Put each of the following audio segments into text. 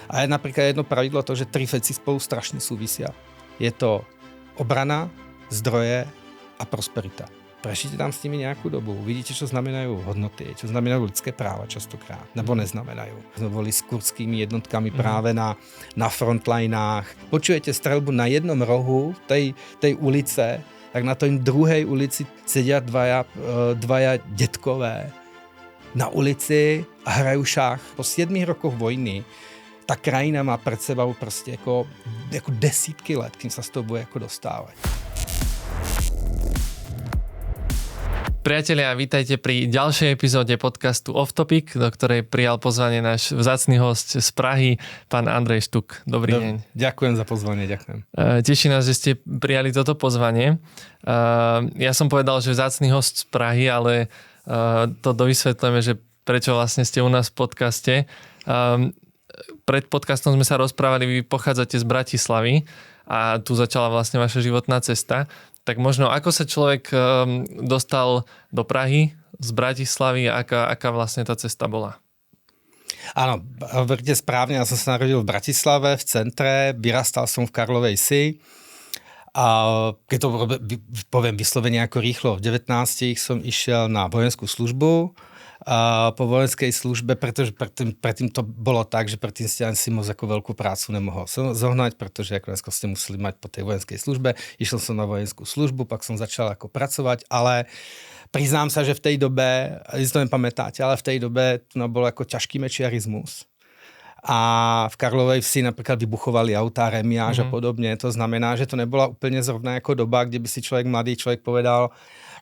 A je napríklad jedno pravidlo to, že 3 veci spolu strašne súvisia. Je to obrana, zdroje a prosperita. Prežite tam s nimi nejakú dobu, vidíte, čo znamenajú hodnoty, čo znamenajú ľudské práva častokrát, nebo neznamenajú. Sme boli s kurdskými jednotkami práve na frontlinách. Počujete streľbu na jednom rohu tej ulice, tak na tej druhej ulici sedia dvaja detkové na ulici a hrajú šach. Po 7 rokoch vojny tá krajina má pred sebou proste ako desítky let, kým sa z toho bude ako dostávať. Priatelia, vítajte pri ďalšej epizóde podcastu Off Topic, do ktorej prijal pozvanie náš vzácny host z Prahy, pán Andrej Štuk. Dobrý deň. Ďakujem za pozvanie, ďakujem. Teší nás, že ste prijali toto pozvanie. Ja som povedal, že vzácny host z Prahy, ale to dovysvetlíme, že prečo vlastne ste u nás v podcaste. Pred podcastom sme sa rozprávali, vy pochádzate z Bratislavy a tu začala vlastne vaša životná cesta. Tak možno, ako sa človek dostal do Prahy z Bratislavy, aká vlastne tá cesta bola? Áno, hovoríte správne, ja som sa narodil v Bratislave, v centre, vyrastal som v Karlovej Vsi. A keď to poviem vyslovene ako rýchlo, v 19 som išiel na vojenskú službu. A po vojenskej službe, pretože predtým to bolo tak, že predtým ste si moc ako veľkú prácu nemohol zohnať, pretože ako dneska ste museli mať po tej vojenskej službe. Išiel som na vojenskú službu, pak som začal ako pracovať, ale priznám sa, že v tej dobe, si to nepamätáte, ale v tej dobe to bol ako ťažký mečiarizmus. A v Karlovej Vsi napríklad vybuchovali autá, remiáž a podobne. To znamená, že to nebola úplne zrovna ako doba, kde by si mladý človek povedal,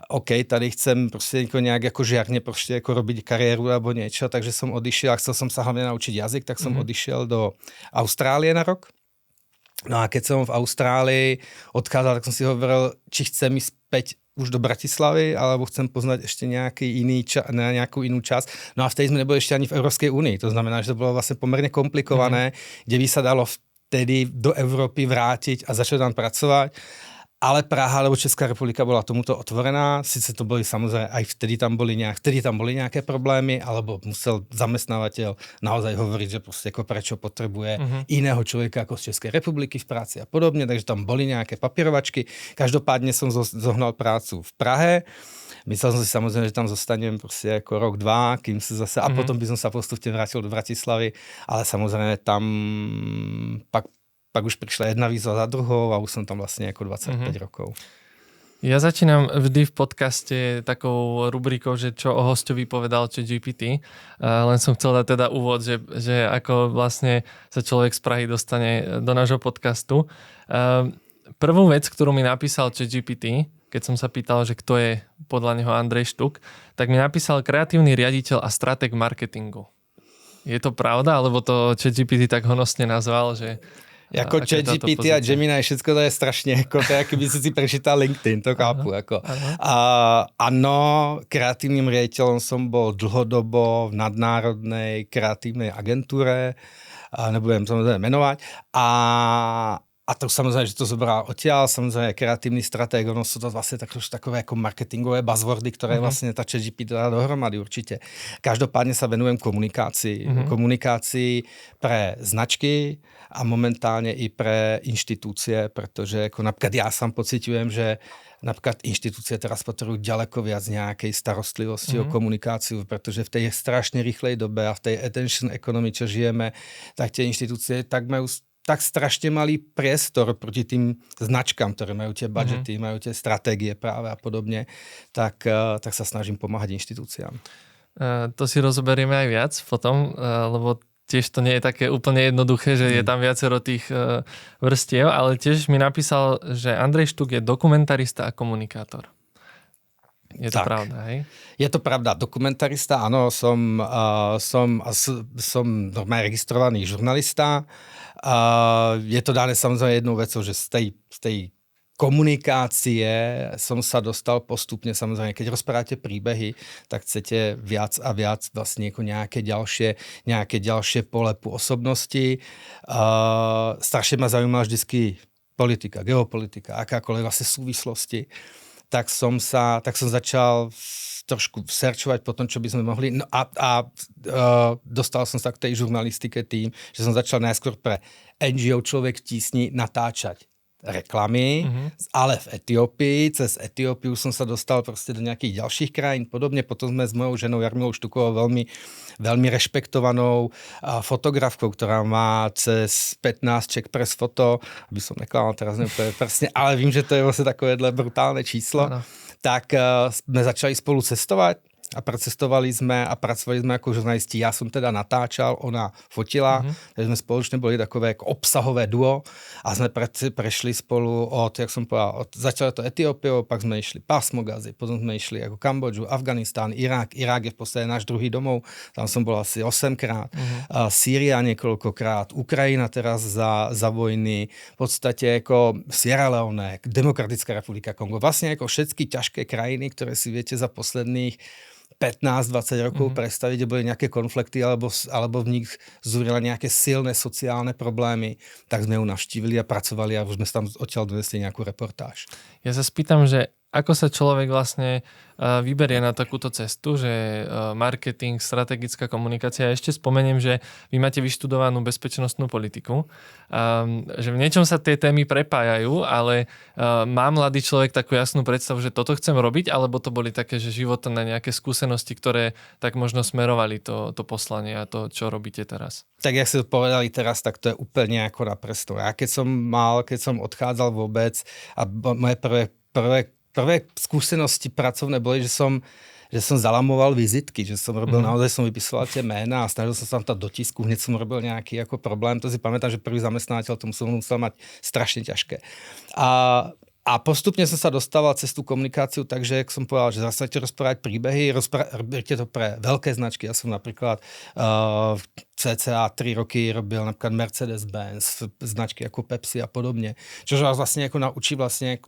OK, tady chcem proste nejak ako žiarne proste ako robiť kariéru alebo niečo, takže som odišiel a chcel som sa hlavne naučiť jazyk, tak som odišiel do Austrálie na rok. No a keď som v Austrálii odchádzal, tak som si hovoril, či chcem ísť späť už do Bratislavy, alebo chcem poznať ešte nejakú inú časť. No a vtedy sme neboli ešte ani v Európskej únii, to znamená, že to bolo vlastne pomerne komplikované, kde by sa dalo vtedy do Európy vrátiť a začať tam pracovať. Ale Praha alebo Česká republika bola tomuto otvorená. Sice to boli samozrejme, aj vtedy tam boli nejaké problémy, alebo musel zamestnávateľ naozaj hovoriť, že proste ako prečo potrebuje iného človeka ako z Českej republiky v práci a podobne, takže tam boli nejaké papierovačky. Každopádne som zohnal prácu v Prahe. Myslel som si samozrejme, že tam zostanem proste ako rok, dva, kým sa zase, a potom by som sa postupne vrátil do Bratislavy, ale samozrejme tam pak už prišla jedna výzva za druhou a už som tam vlastne ako 25 rokov. Ja začínam vždy v podcaste takou rubrikou, že čo o hostovi povedal ChatGPT. Len som chcel dať teda úvod, že ako vlastne sa človek z Prahy dostane do nášho podcastu. Prvú vec, ktorú mi napísal ChatGPT, keď som sa pýtal, že kto je podľa neho Andrej Štuk, tak mi napísal kreatívny riaditeľ a stratég marketingu. Je to pravda? Alebo to ChatGPT tak honosne nazval, že... Ako ChatGPT a Gemini, všetko to je strašne, ako to je, keby si prečítal LinkedIn, to chápu. Áno, kreatívnym riaditeľom som bol dlhodobo v nadnárodnej kreatívnej agentúre, nebudem samozrejme menovať, a to samozrejme, že to zobrá odtiaľ, samozrejme kreatívny stratég, ono sú to vlastne takové ako marketingové buzzwordy, ktoré vlastne tá ChatGPT dá dohromady určite. Každopádne sa venujem komunikácii pre značky a momentálne i pre inštitúcie, pretože ako napríklad ja sám pociťujem, že napríklad inštitúcie teraz potrebujú ďaleko viac nejakej starostlivosti o komunikáciu, pretože v tej strašne rýchlej dobe a v tej attention economy, čo žijeme, tak tie inštitúcie tak strašne malý priestor proti tým značkám, ktoré majú tie budžety, majú tie stratégie práve a podobne, tak sa snažím pomáhať inštitúciám. To si rozoberieme aj viac potom, lebo tiež to nie je také úplne jednoduché, že je tam viacero tých vrstiev, ale tiež mi napísal, že Andrej Štuk je dokumentarista a komunikátor. Je to pravda, hej? Je to pravda. Dokumentarista, áno, som normálne registrovaný žurnalista. Je to dané samozrejme jednou vecou, že z tej komunikácie som sa dostal postupne, samozrejme, keď rozprávate príbehy, tak chcete viac a viac vlastne nejaké ďalšie pole pôsobnosti. Strašne ma zaujímala vždycky politika, geopolitika, akákoľvek vlastne súvislosti. tak som začal trošku searchovať po tom, čo by sme mohli. No a dostal som sa k tej žurnalistike tým, že som začal najskôr pre NGO Človek v tísni natáčať reklamy, ale v Etiópii. Cez Etiópiu som sa dostal proste do nejakých ďalších krajín. Podobne potom sme s mojou ženou Jarmilou Štukovou veľmi rešpektovanou fotografkou, ktorá má cez 15 Czech Press Photo, aby som neklamal teraz neúplne presne, ale vím, že to je vlastne takovéhle brutálne číslo. Ano. Tak sme začali spolu cestovať a precestovali sme a pracovali sme ako žurnalisti. Ja som teda natáčal, ona fotila, takže sme spoločne boli takové obsahové duo a sme prešli spolu jak som povedal, začalo to Etiópiou, pak sme išli pásmo Gazy, potom sme išli ako Kambodžu, Afganistán, Irák. Irák je v podstate náš druhý domov, tam som bol asi 8-krát. Sýria niekoľkokrát, Ukrajina teraz za vojny, v podstate ako Sierra Leone, Demokratická republika Kongo, vlastne ako všetky ťažké krajiny, ktoré si viete za posledných 15-20 rokov predstaviť, kde boli nejaké konflikty alebo v nich zúrila nejaké silné sociálne problémy, tak sme ju navštívili a pracovali a už sme tam odtiaľ donesli nejakú reportáž. Ja sa spýtam, že ako sa človek vlastne vyberie na takúto cestu, že marketing, strategická komunikácia. Ja ešte spomeniem, že vy máte vyštudovanú bezpečnostnú politiku, že v niečom sa tie témy prepájajú, ale má mladý človek takú jasnú predstavu, že toto chcem robiť, alebo to boli také, že životné nejaké skúsenosti, ktoré tak možno smerovali to poslanie a to, čo robíte teraz? Tak jak ste to povedali teraz, tak to je úplne ako na prsto. Ja keď som odchádzal vôbec a moje prvé skúsenosti pracovné boli, že som zalamoval vizitky, že som robil, naozaj som vypisoval tie ména a snažil som sa tam do tisku, hneď som robil nejaký ako problém, to si pamätám, že prvý zamestnávateľ to musel mať strašne ťažké. A postupne som sa dostával cez tú komunikáciu, takže jak som povedal, že začnete rozprávať príbehy, robíte to pre veľké značky. Ja som napríklad cca 3 roky robil napríklad Mercedes-Benz, značky ako Pepsi a podobne. Čože vás vlastne ako naučí vlastne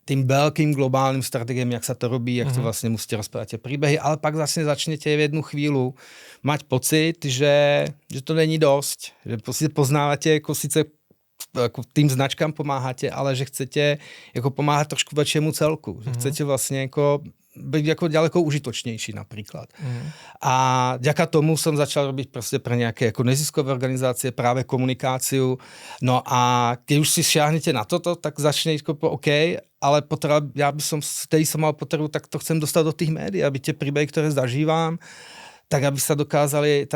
tým veľkým globálnym stratégiám, jak sa to robí, jak to vlastne musíte rozprávať tie príbehy, ale pak vlastne začnete v jednu chvíľu mať pocit, že to není dosť, že poznávate, ako síce ako tým značkám pomáhate, ale že chcete ako pomáhať trošku väčšiemu celku, že chcete vlastne ako byť ako ďaleko užitočnejší napríklad. A vďaka tomu som začal robiť proste pre nejaké ako neziskové organizácie práve komunikáciu. No a keď už si šiahnete na toto, tak začne OK, ale ja by som, vtedy som mal potrebu, tak to chcem dostať do tých médií, aby tie príbehy, ktoré zažívam, tak aby sa dokázali,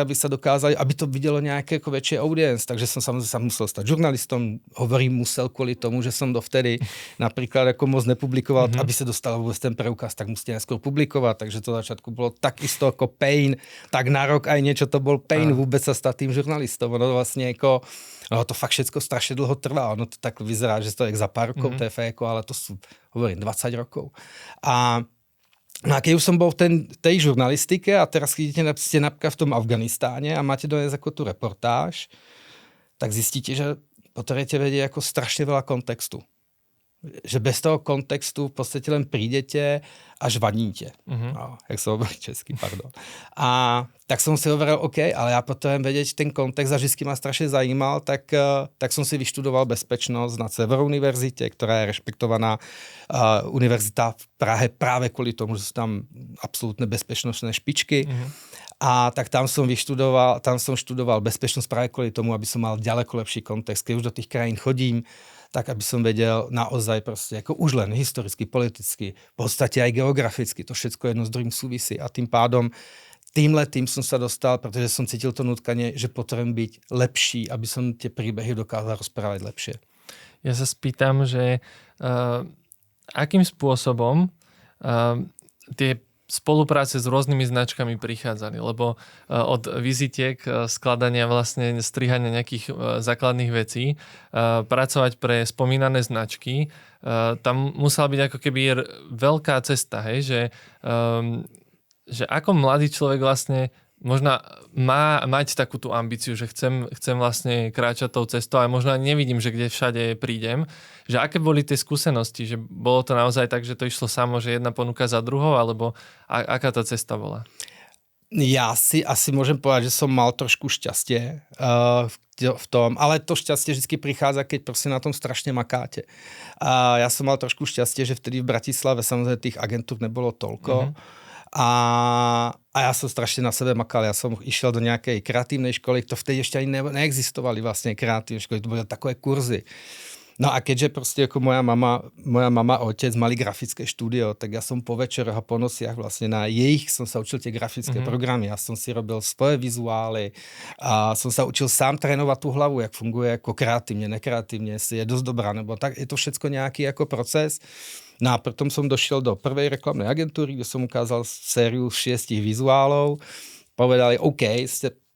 aby to videlo nejaké ako väčšie audience. Takže som samozrejme sa musel stať žurnalistom. Musel kvôli tomu, že som dovtedy napríklad ako moc nepublikoval, aby sa dostal vôbec ten preukaz, tak musíte najskôr publikovať. Takže to začiatku bolo takisto ako pain, tak na rok aj niečo to bol pain vôbec sa stať tým žurnalistom. Ono vlastne ako, to fakt všetko strašne dlho trvá. Ono to tak vyzerá, že to je za pár rokov, to je fejko, ale to sú, hovorím, 20 rokov. No a keď už som bol v tej žurnalistike a teraz ste napríklad v tom Afganistáne a máte dojsť ako tú reportáž, tak zistíte, že potrebujete vedieť ako strašne veľa kontextu. Že bez toho kontextu v podstate len prídete a žvaníte. Jak sa hovorí česky, pardon. A tak som si hovoril, OK, ale ja potrebujem vedieť ten kontext a vždycky ma strašne zajímal, tak som si vyštudoval bezpečnosť na Sever univerzite, ktorá je rešpektovaná univerzita v Prahe práve kvôli tomu, že sú tam absolútne bezpečnostné špičky. A tak tam som študoval bezpečnosť práve kvôli tomu, aby som mal ďaleko lepší kontext. Keď už do tých krajín chodím, tak aby som vedel naozaj proste, ako už len historicky, politicky, v podstate aj geograficky, to všetko jedno s druhým súvisí. A tým pádom tým som sa dostal, pretože som cítil to nutkanie, že potrebujem byť lepší, aby som tie príbehy dokázal rozprávať lepšie. Ja sa spýtam, že akým spôsobom tie spolupráce s rôznymi značkami prichádzali, lebo od vizitiek, skladania vlastne strihania nejakých základných vecí, pracovať pre spomínané značky, tam musela byť ako keby veľká cesta, hej, že ako mladý človek vlastne možno má mať takú tú ambíciu, že chcem vlastne kráčať tou cestou, ale možno nevidím, že kde všade prídem. Že aké boli tie skúsenosti? Že bolo to naozaj tak, že to išlo samo, že jedna ponuka za druhou, alebo aká tá cesta bola? Já si asi môžem povedať, že som mal trošku šťastie v tom, ale to šťastie vždy prichádza, keď proste na tom strašne makáte. A ja som mal trošku šťastie, že vtedy v Bratislave samozrejme tých agentúr nebolo toľko. A ja som strašne na sebe makal. Ja som išiel do nejakej kreatívnej školy, to vtedy ešte ani neexistovali vlastne kreatívne školy, to boli takové kurzy. No a keďže proste ako moja mama a otec mali grafické štúdio, tak ja som po večeroch a po nociach vlastne na jejich som sa učil tie grafické programy. Ja som si robil svoje vizuály a som sa učil sám trénovať tú hlavu, jak funguje ako kreatívne, nekreatívne, si je dosť dobrá, nebo tak je to všetko nejaký ako proces. No a potom som došiel do prvej reklamnej agentúry, kde som ukázal sériu 6 vizuálov. Povedali, OK,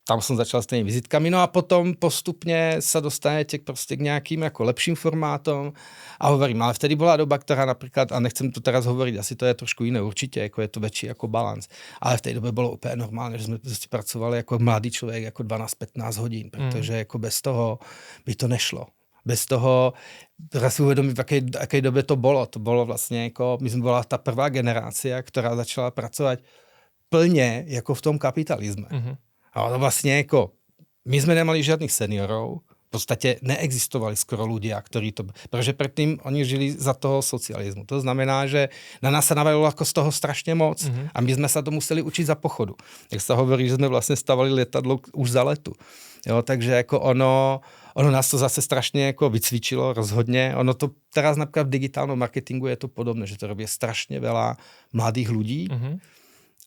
tam som začal s tými vizitkami, no a potom postupne sa dostanete proste k nejakým ako lepším formátom a hovorím, ale vtedy bola doba, ktorá napríklad, a nechcem to teraz hovoriť, asi to je trošku iné určite, ako je to väčší ako balans, ale v tej dobe bolo úplne normálne, že sme pracovali ako mladý človek ako 12-15 hodín, pretože ako bez toho by to nešlo. Bez toho, teraz si uvedomím, v akej dobe to bolo. To bolo vlastne ako, my sme bola tá prvá generácia, ktorá začala pracovať plne ako v tom kapitalizme. Ale vlastne ako, my sme nemali žiadnych seniorov, v podstate neexistovali skoro ľudia, ktorí to... Pretože predtým oni žili za toho socializmu. To znamená, že na nás sa navalilo ako z toho strašne moc a my sme sa to museli učiť za pochodu. Jak sa hovorí, že sme vlastne stavali lietadlo už za letu. Jo, takže ako ono nás to zase strašne ako vycvičilo rozhodne. Ono to teraz napríklad v digitálnom marketingu je to podobné, že to robí strašne veľa mladých ľudí,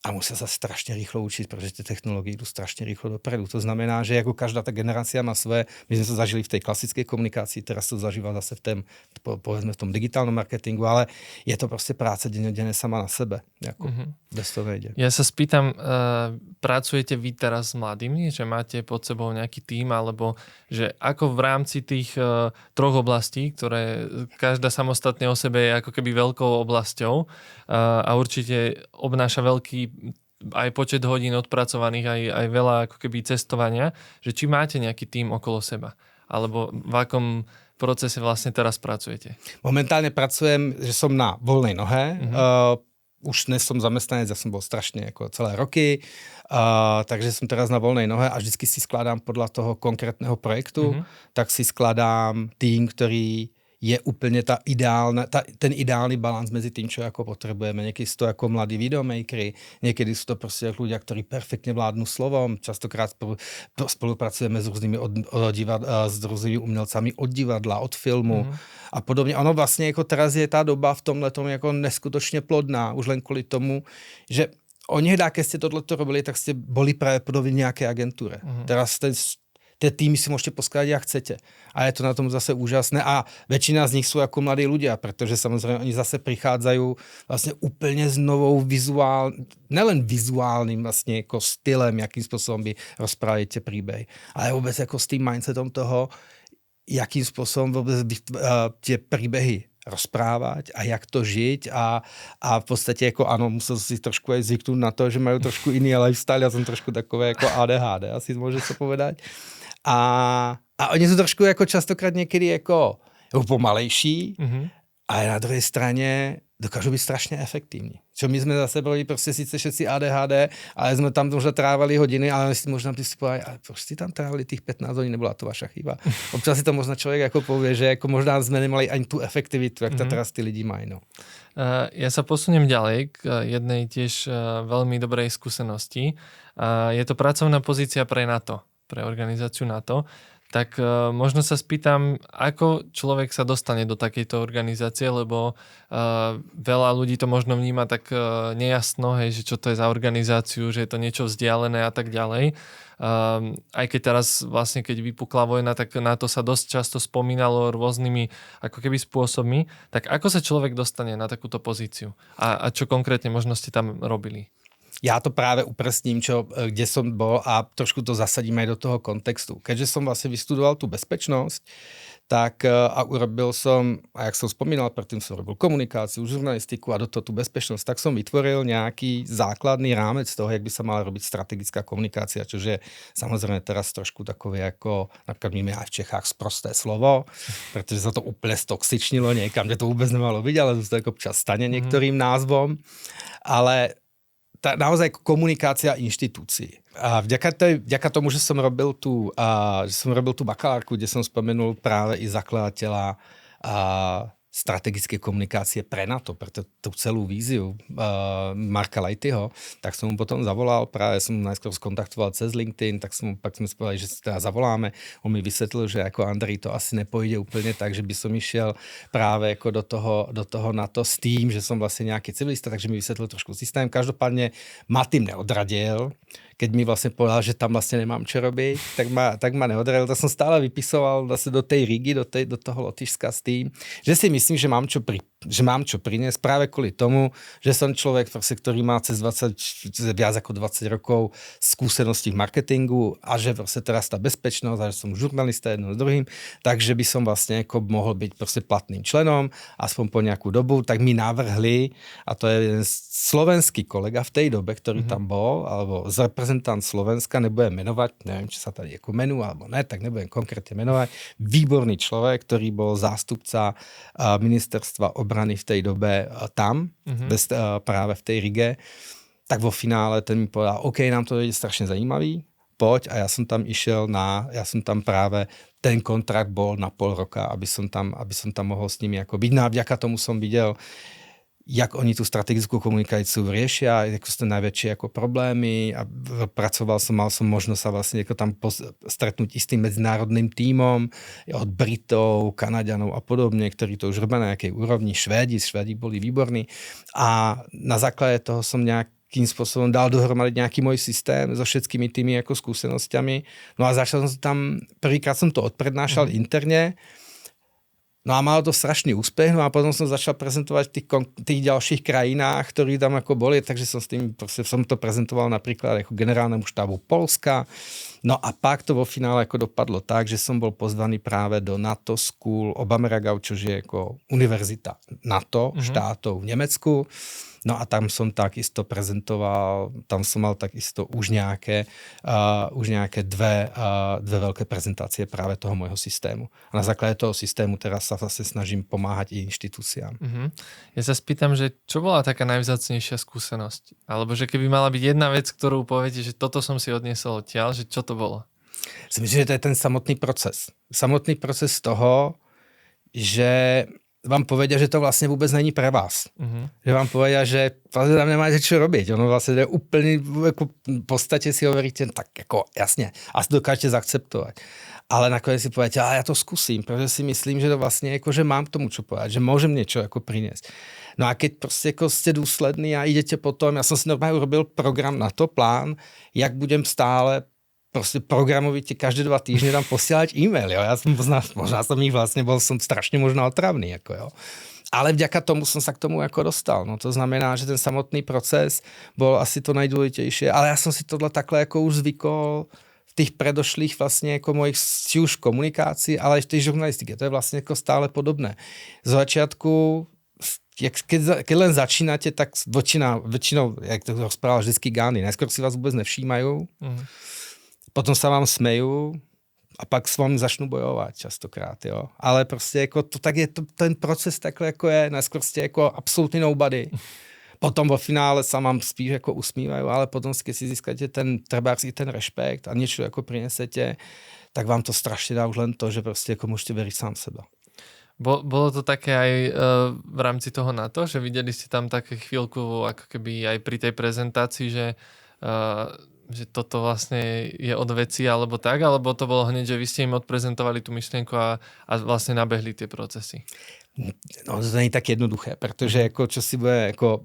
a musia sa strašne rýchlo učiť, pretože tie technológie idú strašne rýchlo dopredu. To znamená, že ako každá tá generácia má svoje, my sme to zažili v tej klasickej komunikácii, teraz to zažíva zase povedzme v tom digitálnom marketingu, ale je to proste práca denne sama na sebe. Ako, bez toho nejde. Ja sa spýtam, pracujete vy teraz s mladými, že máte pod sebou nejaký tím, alebo že ako v rámci tých troch oblastí, ktoré každá samostatne o sebe je ako keby veľkou oblasťou a určite obnáša veľký aj počet hodín odpracovaných, aj veľa ako keby cestovania, že či máte nejaký tím okolo seba, alebo v akom procese vlastne teraz pracujete? Momentálne pracujem, že som na voľnej nohe. Už dnes som zamestnanec, ja som bol strašne ako celé roky, takže som teraz na voľnej nohe a vždycky si skladám podľa toho konkrétneho projektu, tak si skladám tým, ktorý je úplne ten ideálny balans medzi tým, čo ako potrebujeme. Niekedy sú to ako mladí videomakery, niekedy sú to proste ľudia, ktorí perfektne vládnu slovom. Častokrát spolupracujeme s rôznymi umelcami od divadla, od filmu a podobne. Ono vlastne ako teraz je tá doba v tomhletom ako neskutočne plodná, už len kvôli tomu, že keď ste tohleto robili, tak ste boli práve podobne nejaké agentúre. Teraz tie týmy si môžete poskladať, ak chcete. A je to na tom zase úžasné. A väčšina z nich sú ako mladí ľudia, pretože samozrejme oni zase prichádzajú vlastne úplne s novou nelen vizuálnym vlastne ako stylem, akým spôsobom by rozprávali tie príbehy, ale vôbec ako s tým mindsetom toho, jakým spôsobom vôbec tie príbehy rozprávať a jak to žiť a v podstate ako áno, musel si trošku aj zvyknúť na to, že majú trošku iný lifestyle, ja som trošku takové ako ADHD, asi môže sa povedať. A oni sú trošku ako častokrát niekedy ako pomalejší, ale na druhej strane dokážu byť strašne efektívni. Čo my sme zase boli proste síce všetci ADHD, ale sme tam možno trávali hodiny, ale si možno si povedali, ale proč si tam trávali tých 15 hodín, nebola to vaša chyba. Občas si to možno človek ako povie, že ako možná sme nemali ani tú efektivitu, jak to teraz tí lidi majú. No. Ja sa posuniem ďalej k jednej tiež veľmi dobrej skúsenosti. Je to pracovná pozícia pre NATO, pre organizáciu NATO. Tak možno sa spýtam, ako človek sa dostane do takejto organizácie, lebo veľa ľudí to možno vníma tak nejasno, hej, že čo to je za organizáciu, že je to niečo vzdialené a tak ďalej. Aj keď teraz vlastne, keď vypukla vojna, tak na to sa dosť často spomínalo rôznymi ako keby spôsobmi. Tak ako sa človek dostane na takúto pozíciu? A čo konkrétne možno ste tam robili? Ja to práve upresním, kde som bol a trošku to zasadím aj do toho kontextu. Keďže som vlastne vystudoval tú bezpečnosť, tak a urobil som, a jak som spomínal, predtým som robil komunikáciu, žurnalistiku a do toho tú bezpečnosť, tak som vytvoril nejaký základný rámec toho, jak by sa mala robiť strategická komunikácia, čo je samozrejme teraz trošku takové ako, napríklad my aj v Čechách sprosté slovo, pretože sa to úplne stoxičnilo niekam, kde to vôbec nemalo byť, ale to ako občas stane niektorým názvom, ale naozaj komunikácia inštitúcií. A vďaka tomu, že som robil tú bakalárku, kde som spomenul práve i zakladateľa strategické komunikácie pre NATO, pre tú celú víziu Marka Lightyho, tak som mu potom zavolal, práve som mu najskôr skontaktoval cez LinkedIn, pak sme spovedali, že si teda zavoláme. On mi vysvetlil, že ako Andrej to asi nepojde úplne tak, že by som išiel práve ako do toho NATO s tým, že som vlastne nejaký civilista, takže mi vysvetlil trošku systém. Každopádne ma tým neodradil. Keď mi vlastne povedal, že tam vlastne nemám čo robiť, tak ma neodradil. Tak som stále vypisoval vlastne do tej Rigy, do toho Lotyšska s tým, že si myslím, že mám čo priniesť práve kvôli tomu, že som človek, ktorý má viac ako 20 rokov skúseností v marketingu a že vlastne teraz tá bezpečnosť a že som žurnalista jedno s druhým, takže by som vlastne ako mohol byť proste platným členom aspoň po nejakú dobu, tak mi navrhli, a to je jeden slovenský kolega v tej dobe, ktorý tam bol, alebo reprezentant Slovenska, nebudem menovať, neviem, či sa tady ako menú alebo ne, tak nebudem konkrétne menovať, výborný človek, ktorý bol zástupca ministerstva obrany v tej dobe tam, práve v tej Rige, tak vo finále ten mi povedal, OK, nám to je strašne zajímavý, poď, a ja som tam práve, ten kontrakt bol na pol roka, aby som tam mohol s nimi ako byť. No a vďaka tomu som videl, jak oni tú strategickú komunikáciu riešia, ako sú to najväčšie ako problémy, a mal som možnosť sa vlastne ako tam stretnúť i s tým medzinárodným tímom od Britov, Kanaďanov a podobne, ktorí to už robia na nejakej úrovni, Švédi boli výborní, a na základe toho som nejakým spôsobom dal dohromady nejaký môj systém so všetkými tými ako skúsenosťami. No a začal som tam, prvýkrát som to odprednášal interne. No a malo to strašný úspech, no a potom som začal prezentovať v tých ďalších krajinách, ktorí tam ako boli, takže som to prezentoval napríklad ako generálnemu štábu Polska. No a pak to vo finále ako dopadlo tak, že som bol pozvaný práve do NATO School of America, čo je ako univerzita NATO štátov v Nemecku. No a tam som takisto prezentoval, tam som mal takisto už nejaké dve veľké prezentácie práve toho môjho systému. A na základe toho systému teraz sa vlastne snažím pomáhať i inštitúciám. Ja sa spýtam, že čo bola taká najvzácnejšia skúsenosť? Alebo že keby mala byť jedna vec, ktorú poviete, že toto som si odniesol odtiaľ, že čo to bolo? Myslím, že to je ten samotný proces. Samotný proces toho, že vám povedia, že to vlastne vôbec není pre vás. Že vám povedia, že vlastne tam nemáte čo robiť. Ono vlastne je úplne, ako v podstate si hovoríte, tak ako jasne, asi dokážete zaakceptovať. Ale nakoniec si poviete, ja to skúsim, pretože si myslím, že to vlastne ako, že mám k tomu čo povedať, že môžem niečo ako priniesť. No a keď proste ako ste dôslední a idete potom, ja som si normálne urobil program na to, plán, jak budem stále proste programovite každé 2 týždne tam posielať e-mail, jo. Ja som možná som ich vlastne som strašne možno otravný, ako jo. Ale vďaka tomu som sa k tomu ako dostal. No to znamená, že ten samotný proces bol asi to najdôležitejšie, ale ja som si tohle takhle ako už zvykol v tých predošlých vlastne ako mojich či už komunikácií, ale aj v tej žurnalistike. To je vlastne ako stále podobné. Z začiatku keď len začínate, tak väčšinou, jak to rozprával vždycky Gandhi, najskôr si vás vôbec nevšímajú, potom sa vám smejú a pak s vami začnú bojovať častokrát, jo. Ale proste ako to, tak je to, ten proces takhle ako je, najskôr ste ako absolútny nobody. Potom vo finále sa vám spíš ako usmívajú, ale potom keď si získate ten rešpekt a niečo ako prinesete, tak vám to strašne dá už len to, že proste ako môžete veriť sám seba. Bolo to také aj v rámci toho NATO, že videli ste tam také chvíľku ako keby aj pri tej prezentácii, že toto vlastne je od veci alebo tak, alebo to bolo hneď, že vy ste im odprezentovali tú myšlienku a vlastne nabehli tie procesy? No to nie je tak jednoduché, pretože ako čo si bude, ako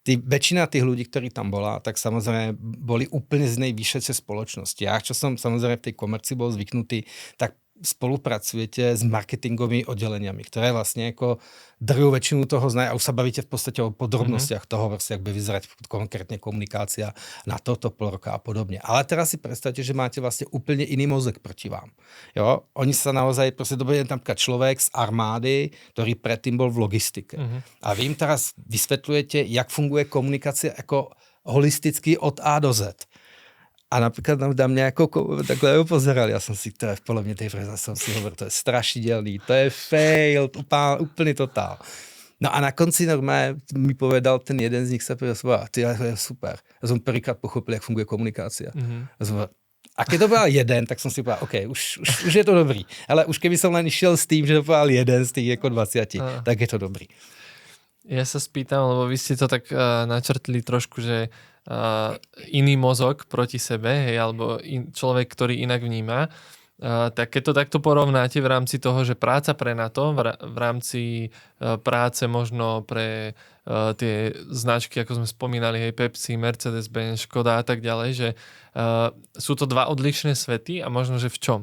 väčšina tých ľudí, ktorí tam bola, tak samozrejme boli úplne z nejvyššej spoločnosti. Ja, čo som samozrejme v tej komercii bol zvyknutý, tak spolupracujete s marketingovými oddeleniami, ktoré vlastne ako drvú väčšinu toho znajú a už sa bavíte v podstate o podrobnostiach toho, vlastne, jak by vyzerať konkrétne komunikácia na toto pol roka a podobne. Ale teraz si predstavte, že máte vlastne úplne iný mozek proti vám. Jo? Oni sa naozaj, proste dobre je tam človek z armády, ktorý predtým bol v logistike. A vy im teraz vysvetľujete, jak funguje komunikácia ako holisticky od A do Z. A napríklad na mňa takhle upozerali. Ja som si teda v polovne tej prezentácie som si hovoril, to je strašidelný, to je fail, úplný totál. No a na konci normálně mi povedal ten jeden z nich sa povedal, ty, to je super. Ja som prvýkrát pochopil, jak funguje komunikácia. A keď to byl jeden, tak som si povedal, OK, už je to dobrý. Ale už keby som len išiel s tým, že to povedal jeden z tých jako 20, tak je to dobrý. Ja sa spýtam, lebo vy ste to tak načrtli trošku, že iný mozog proti sebe, hej, alebo človek, ktorý inak vníma. Tak keď to takto porovnáte v rámci toho, že práca pre NATO, v rámci práce možno pre tie značky, ako sme spomínali, hej, Pepsi, Mercedes-Benz, Škoda a tak ďalej, že sú to dva odlišné svety a možno, že v čom?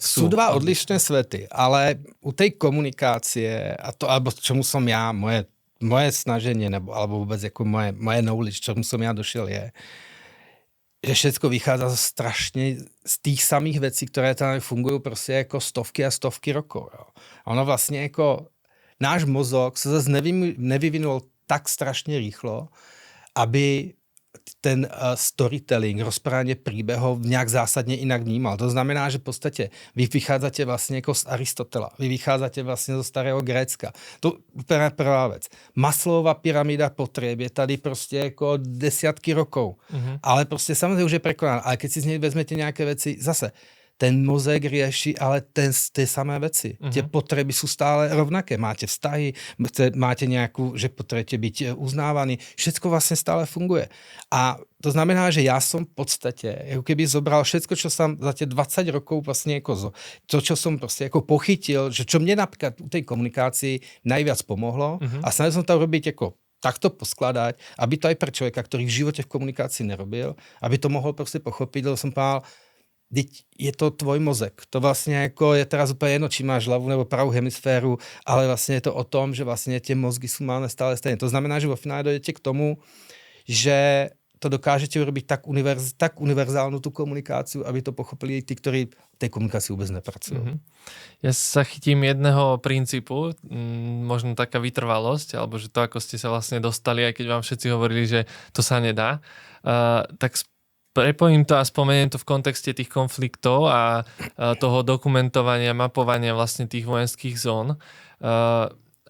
Sú dva odlišné svety, ale u tej komunikácie, a to, alebo čemu som ja, moje snaženie, alebo vôbec ako moje knowledge, čemu som ja došiel je, že všetko vychádza strašne z tých samých vecí, ktoré tam fungujú prostě jako stovky a stovky rokov. Jo. A ono vlastně jako náš mozog se zase nevyvinul tak strašně rýchlo, aby ten storytelling, rozprávanie príbehov nejak zásadne inak vnímal. To znamená, že v podstate vy vychádzate vlastne ako z Aristotela, vy vychádzate vlastne zo starého Grécka. To je prvá vec. Maslowova pyramída potrieb je tady prostě jako desiatky rokov. Ale prostě samozřejmě už je prekonaná. Ale keď si z nej vezmete nejaké veci, zase ten mozek rieši ale tie samé veci. Tie potreby sú stále rovnaké. Máte vztahy, máte nejakú, že potrebujete byť uznávaný. Všetko vlastne stále funguje. A to znamená, že ja som v podstate, ako keby zobral všetko, čo som za tie 20 rokov vlastne ako to, čo som prostě ako pochytil, že čo mne napríklad u tej komunikácii najviac pomohlo a snažil som to robiť ako takto poskladať, aby to aj pre človeka, ktorý v živote v komunikácii nerobil, aby to mohol prostě pochopiť, lebo som povedal, je to tvoj mozek. To vlastně jako je teraz úplně jedno, či máš ľavú nebo pravú hemisféru, ale vlastně je to o tom, že vlastně tie mozgy sú máme stále stejné. To znamená, že vo finále dojdete k tomu, že to dokážete urobiť tak univerzálnu tú komunikáciu, aby to pochopili i tí, ktorí v tej komunikácii vôbec nepracujú. Ja sa chytím jedného princípu, možno taká vytrvalosť, alebo že to, ako ste sa vlastne dostali, aj keď vám všetci hovorili, že to sa nedá, tak prepojím to a spomeniem to v kontexte tých konfliktov a toho dokumentovania, mapovania vlastne tých vojenských zón.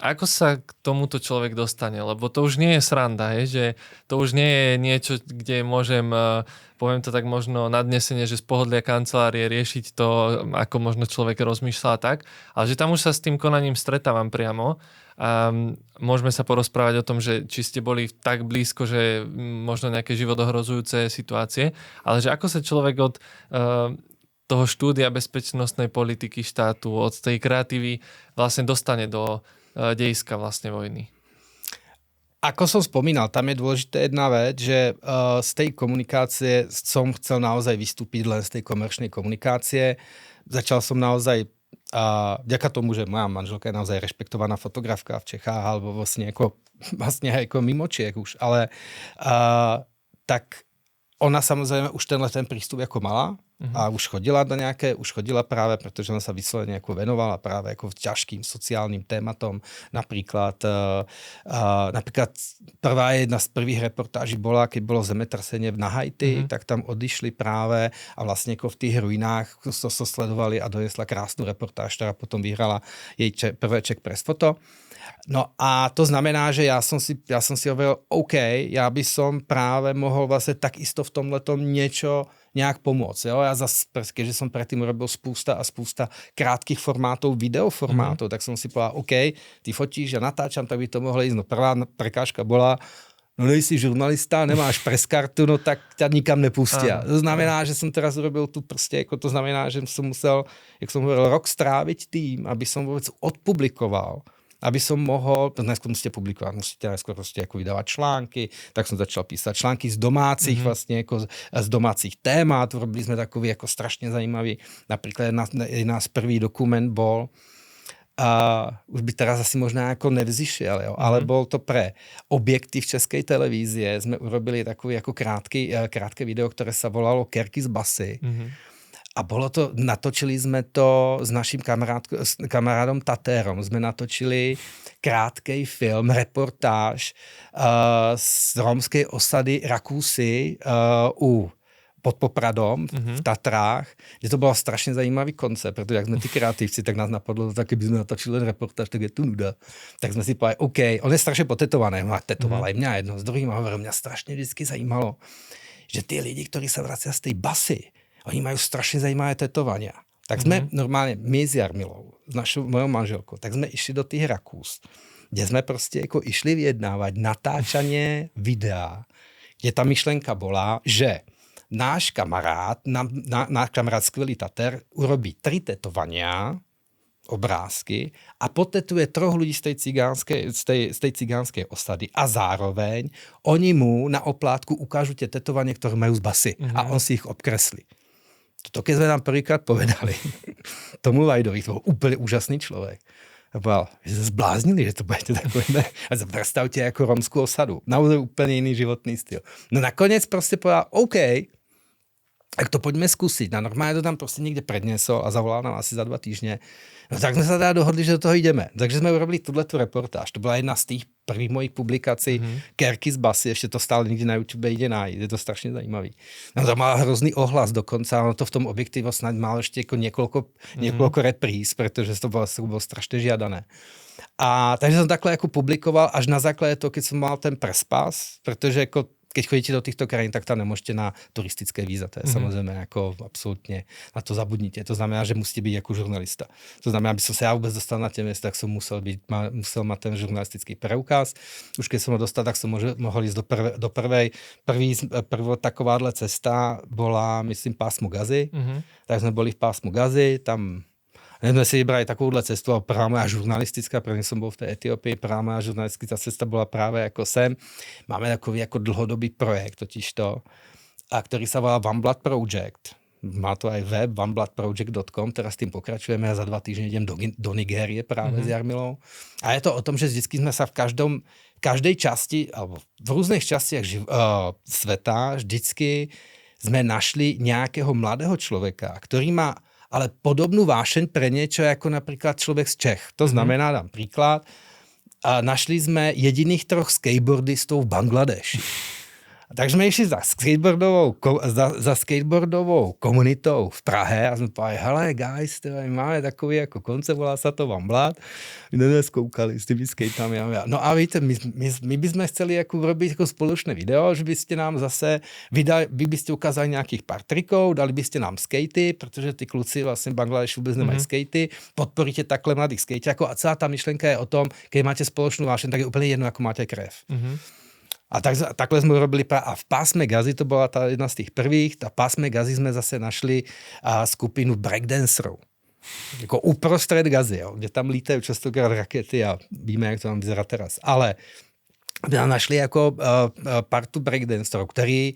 Ako sa k tomuto človek dostane? Lebo to už nie je sranda, že to už nie je niečo, kde môžem, poviem to tak možno nadnesenie, že z pohodlia kancelárie riešiť to, ako možno človek rozmýšľa tak, ale že tam už sa s tým konaním stretávam priamo. A môžeme sa porozprávať o tom, že či ste boli tak blízko, že možno nejaké životohrozujúce situácie, ale že ako sa človek od toho štúdia bezpečnostnej politiky štátu, od tej kreatívy vlastne dostane do dejiska vlastne vojny. Ako som spomínal, tam je dôležité jedna vec, že z tej komunikácie som chcel naozaj vystúpiť len z tej komerčnej komunikácie. Začal som naozaj a vďaka tomu, že moja manželka je naozaj rešpektovaná fotografka v Čechách alebo vlastne ako mimo Čiech už, ale tak ona samozrejme už ten prístup ako mala a už chodila práve, pretože ona sa vyslovene ako venovala práve ako ťažkým sociálnym tématom. Napríklad prvá jedna z prvých reportáží bola, keď bolo zemetrasenie na Haiti, tak tam odišli práve a vlastne ako v tých ruinách to sledovali a donesla krásnu reportáž, ktorá potom vyhrala jej prvé Czech Press Photo. No a to znamená, že ja som si hovoril, OK, ja by som práve mohol vlastne takisto v tomhletom niečo nejak pomôcť. Jo? Ja zase, keďže som predtým robil spústa krátkých formátov, videoformátov, tak som si povedal, OK, ty fotíš, ja natáčam, tak by to mohlo ísť. No prvá prekážka bola, no nejsi žurnalista, nemáš preskartu, no tak ťa nikam nepustia. To znamená, že som teraz urobil tu prostě, jako to znamená, že som musel, jak som hovoril, rok stráviť tým, aby som vôbec odpublikoval, aby som mohol, to dnes musíte publikovať, musíte najskôr prostě jako vydávať články, tak som začal písať články z domácich vlastne, jako z domácich témat, robili sme takový jako strašně zajímavý, napríklad jedna z prvý dokument bol, už by teraz asi možná jako nevzýšiel, jo, ale bol to pre Objektiv Českej televízie, sme urobili takový jako krátké video, ktoré sa volalo Kerky z basy. A natočili sme to s naším kamarádom Tatérom. Sme natočili krátkej film, reportáž z romskej osady Rakúsy u pod Popradom v Tatrách, kde to byl strašně zajímavý koncept, protože jak jsme ty kreativci, tak nás napadlo, tak kdybychom natočili ten reportáž, tak je tu nuda. Tak jsme si povedali, OK, on je strašně potetovaný, má tetovala i mě jedno s druhým, a mě strašně vždycky zajímalo, že ty lidi, kteří se vrací z té basy, oni mají strašně zajímavé tetovania. Tak jsme normálně, my s Jarmilou, s našou mojou manželkou, tak jsme išli do těch Rakús, kde jsme prostě jako išli vyjednávat natáčaně videa, kde ta myšlenka byla, že náš kamarád skvělý Tater, urobí 3 tetovania, obrázky a potetuje 3 lidí z té cigánské osady a zároveň oni mu na oplátku ukážu tie tetovania, ktoré majú z basy a on si ich obkreslí. To, keď sme nám prvýkrát povedali tomu Vajdovi, to byl úplně úžasný člověk. Že se zbláznili, že to budete takové. A představte jako romskou osadu. Naozaj úplně jiný životný styl. No nakonec prostě povedal, OK, tak to pojďme zkusit. A normálně to tam prostě někde prednesol a zavolal nám asi za 2 týždně. No tak jsme se teda dohodli, že do toho jdeme. Takže jsme urobili tuhletu reportáž. To byla jedna z těch prvních mojich publikací. Kerky z basy, ještě to stále někde na YouTube jde najít. Je to strašně zajímavý. No to má hrozný ohlas dokonce, ale to v tom objektivu snad má ještě jako několik repríz, protože to bylo strašně žiadané. A takže jsem takhle jako publikoval až na základě toho, keď jsem mal ten prespas, protože jako keď chodíte do těchto krajín, tak tam nemůžete na turistické víza. To je samozřejmě jako absolutně na to zabudnite. To znamená, že musíte být jako žurnalista. To znamená, aby som se já vůbec dostal na tě města, tak jsem musel mít ten žurnalistický preukaz. Už když jsem ho dostal, tak jsem mohl jít do prvá takováhle cesta byla, myslím, pásmo Gazy. Tak jsme byli v pásmu Gazy, tam jsme si vybrali takovouhle cestu a právě moja žurnalistická, protože jsem byl v té Etiopii, právě moja žurnalistická cesta byla právě jako sem. Máme takový jako dlhodobý projekt totižto, a který se volá One Blood Project. Má to aj web onebloodproject.com, teraz s tím pokračujeme a za 2 týždně jdem do Nigérie právě s Jarmilou. A je to o tom, že vždycky jsme se v každej časti, alebo v různých častiach sveta vždycky jsme našli nějakého mladého člověka, který má ale podobnou vášeň pre niečo jako napríklad člověk z Čech. To znamená, dám príklad, našli jsme jediných 3 skateboardistů v Bangladeši. Takže jsme išli za skateboardovou komunitou v Prahe a jsme povedali, hele guys, máme takový jako koncept, volá se to One Blood. My jsme zkoukali s těmi skatami. No a víte, my bychom chceli jako urobit jako společné video, že byste nám zase vy byste ukázali nějakých pár triků, dali byste nám skatey, protože ty kluci vlastně v Bangladeši vůbec nemají skatey, podporíte takhle mladých skateáků a celá ta myšlenka je o tom, když máte společnou vášeň, tak je úplně jedno, jako máte krev. A takhle jsme robili a v pásme Gazy, to byla ta jedna z těch prvých, a v pásme Gazy jsme zase našli skupinu breakdancerů. Jako uprostřed Gazy, jo, kde tam lítají častokrát rakety a víme, jak to tam vyzerá teraz. Ale našli jako partu breakdancerů, který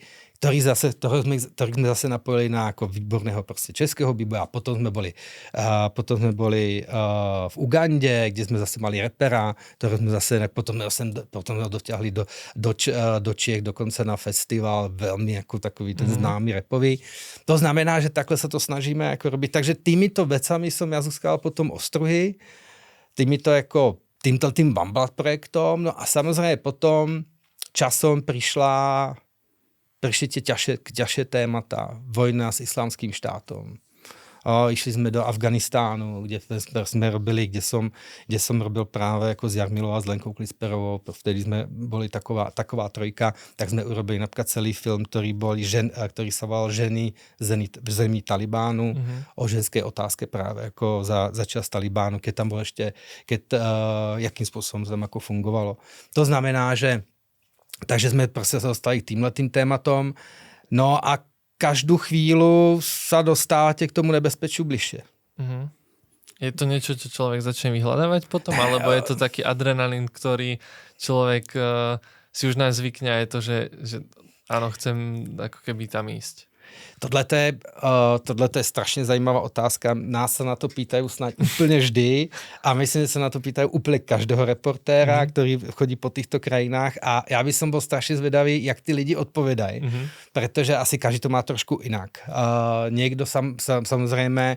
jsme zase napojili na jako výborného prostě českého b-boya. Potom jsme byli v Ugandě, kde jsme zase mali repera, který jsme zase potom ho dotáhli do Čech dokonce na festival, velmi jako takový ten známý repový. To znamená, že takhle se to snažíme jako robit. Takže týmito vecami som ja získal potom ostruhy, týmto One Blood projektom, no a samozřejmě potom časom prišli tie ťažšie témata, vojna s Islámským štátom. Išli jsme do Afganistánu, kde jsme robili, kde som robil právě jako s Jarmilou a s Lenkou Klisperovou, vtedy jsme byli taková trojka, tak jsme urobili například celý film, který se volal Ženy v zemi Talibánu, o ženské otázke právě jako za čas Talibánu, keď tam bylo ještě, jakým způsobem tam jako fungovalo. To znamená, že takže jsme prostě se dostali k týmhletým tématom. No a každou chvíli se dostáváte k tomu nebezpečí bližšie. Je to niečo, čo človek začne vyhľadávať potom? Alebo je to taký adrenalín, ktorý človek si už zvykne a je to, že áno, chcem ako keby tam ísť? Tohle je strašně zajímavá otázka. Nás se na to pýtají snad úplně vždy a myslím, že se na to pýtají úplně každého reportéra, který chodí po těchto krajinách a já bych byl strašně zvědavý, jak ty lidi odpovědají, protože asi každý to má trošku jinak. Někdo samozřejmě,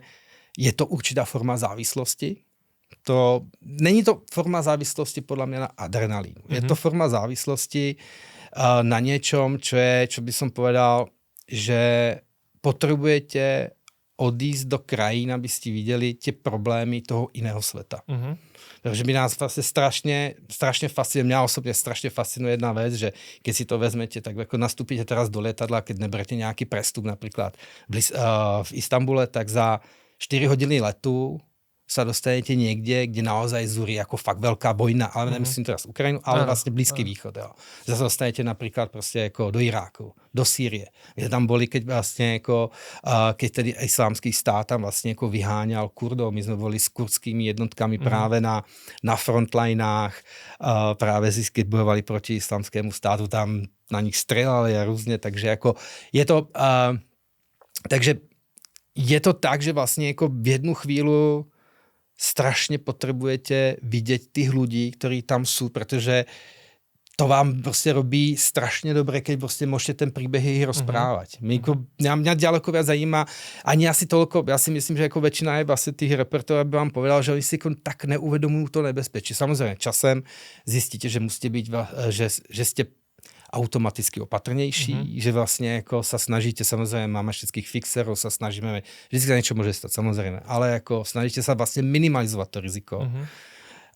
je to určitá forma závislosti. Není to forma závislosti podle mě na adrenalínu. Je to forma závislosti na něčom, čo by som povedal, že potrebujete odísť do krajín, aby ste videli tie problémy toho iného sveta. Takže by nás vlastne strašne fascinuje, mňa osobne strašne fascinuje jedna vec, že keď si to vezmete, tak ako nastúpite teraz do lietadla, keď neberete nejaký prestup napríklad v Istanbule, tak za 4 hodiny letu sa dostanete niekde, kde naozaj zúri ako fakt veľká vojna, ale nemyslím teraz Ukrajinu, ale vlastne Blízky východ. Jo. Zase dostanete napríklad proste ako do Iráku, do Sýrie. Kde tam boli, keď vlastne ako, keď tedy islámský stát tam vlastne ako vyháňal Kurdov, my sme boli s kurdskými jednotkami práve na frontlinách, práve keď bojovali proti islámskému státu, tam na nich strelali a rôzne, takže ako je to takže je to tak, že vlastne ako v jednu chvíľu strašne potrebujete vidieť tých ľudí, ktorí tam sú, pretože to vám proste robí strašne dobre, keď proste môžete ten príbeh rozprávať. Mňa ďaleko viac zajíma, ani asi toľko, ja si myslím, že ako väčšina je vlastne tých repertérov, aby vám povedal, že oni si tak neuvedomujú to nebezpečí. Samozrejme, časem zistíte, že musíte byť, že ste automaticky opatrnejší, že vlastne ako sa snažíte, samozrejme máme všetkých fixerov, sa snažíme, vždy sa niečo môže stať, samozrejme, ale ako snažíte sa vlastne minimalizovať to riziko.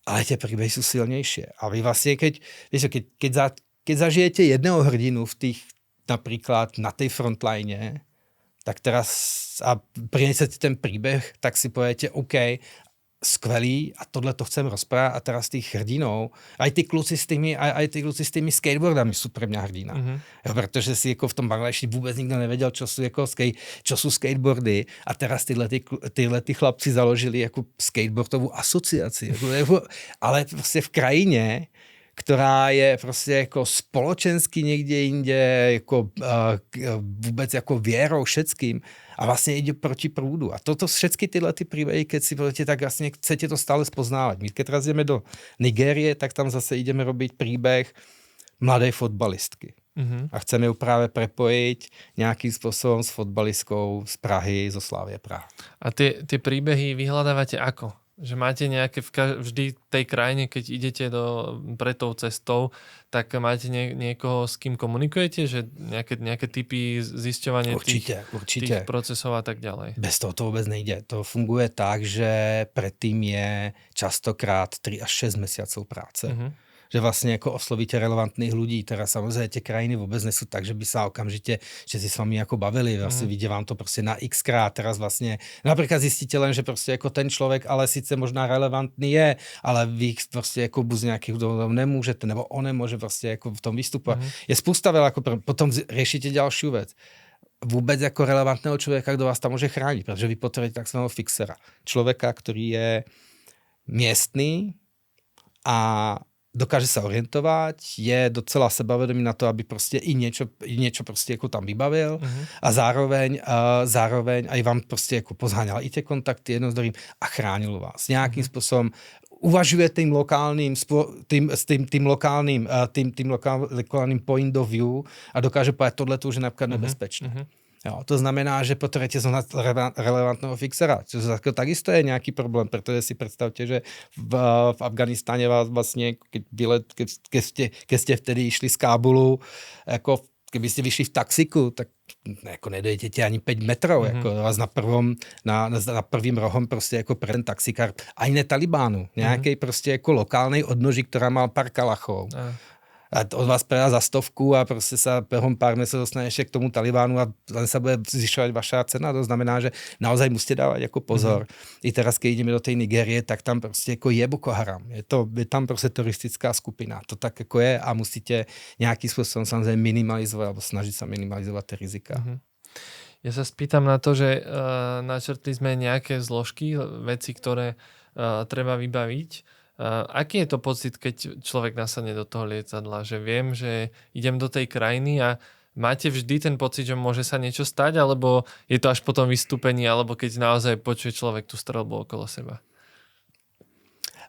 Ale tie príbehy sú silnejšie. A vy vlastne, keď zažijete jedného hrdinu v tých, napríklad na tej frontline, tak teraz a prinesete ten príbeh, tak si poviete, OK, skvelý a tohle to chcem rozprávať a teraz tých hrdinov, aj tí kluci s tými skateboardami sú pre mňa hrdina. Jo, pretože si ako v tom Bangladeši vôbec nikto nevedel, čo sú skateboardy a teraz tyhle chlapci založili ako skateboardovú asociáciu. Ale proste v krajine, ktorá je proste ako spoločensky niekde inde, ako, vôbec ako vierou všetkým a vlastne ide proti prúdu. A toto všetky tyhle príbehy, keď si poviete, tak vlastne chcete to stále spoznávať. My keď teraz ideme do Nigérie, tak tam zase ideme robiť príbeh mladej fotbalistky. A chceme ju práve prepojiť nejakým spôsobom s fotbalistkou z Prahy, zo Slavie Praha. A tie príbehy vyhľadávate ako? Že máte nejaké vždy v tej krajine, keď idete pre tou cestou, tak máte niekoho, s kým komunikujete? Že nejaké typy zisťovania určite. tých procesov a tak ďalej? Bez toho to vôbec nejde. To funguje tak, že predtým je častokrát 3 až 6 mesiacov práce. Že vlastne ako oslovíte relevantných ľudí. Teraz samozrejme tie krajiny vôbec nesú tak, že by sa okamžite, že si s vami ako bavili. Vlastne vidie vám to proste na x krát. Teraz vlastne napríklad zistíte len, že proste ako ten človek, ale síce možná relevantný je, ale vy proste ako buď z nejakých dôvodov nemôžete, nebo on nemôže proste ako v tom vystupovať. Je spústa veľa, ako potom riešite ďalšiu vec. Vôbec ako relevantného človeka, kto vás tam môže chrániť, pretože vy potrebujete takzvaného fixera. Človeka, ktorý je miestny a dokáže sa orientovať, je docela sebavedomý na to, aby proste i niečo proste ako tam vybavil a zároveň aj vám proste ako pozháňal i tie kontakty jedno s druhým a chránil vás. Nejakým spôsobom uvažuje tým lokálnym point of view a dokáže povedať, tohle to už je napríklad nebezpečné. Jo, to znamená, že potrebujete zohnať relevantného fixera. Čo takisto je nejaký problém, pretože si predstavte, že v Afganistane vás vlastne, keď ste vtedy išli z Kábulu, ako keby ste vyšli v taxiku, tak ako nedojdete ani 5 metrov. Ako vás na prvým rohom proste ako pre ten taxikár, aj ne Talibánu, nejakej proste ako lokálnej odnoži, ktorá mal pár kalachov. A od vás predá za 100 a proste sa behom pár mesiacov dostane ešte k tomu Talibánu a len sa bude zvyšovať vaša cena. To znamená, že naozaj musíte dávať ako pozor. I teraz, keď ideme do tej Nigérie, tak tam proste ako je Boko Haram. Je tam proste teroristická skupina. To tak ako je a musíte nejakým spôsobom samozrejme minimalizovať alebo snažiť sa minimalizovať tie rizika. Ja sa spýtam na to, že načrtli sme nejaké zložky, veci, ktoré treba vybaviť. Aký je to pocit, keď človek nasadne do toho lietadla? Že viem, že idem do tej krajiny a máte vždy ten pocit, že môže sa niečo stať, alebo je to až po tom vystúpení, alebo keď naozaj počuje človek tú streľbu okolo seba?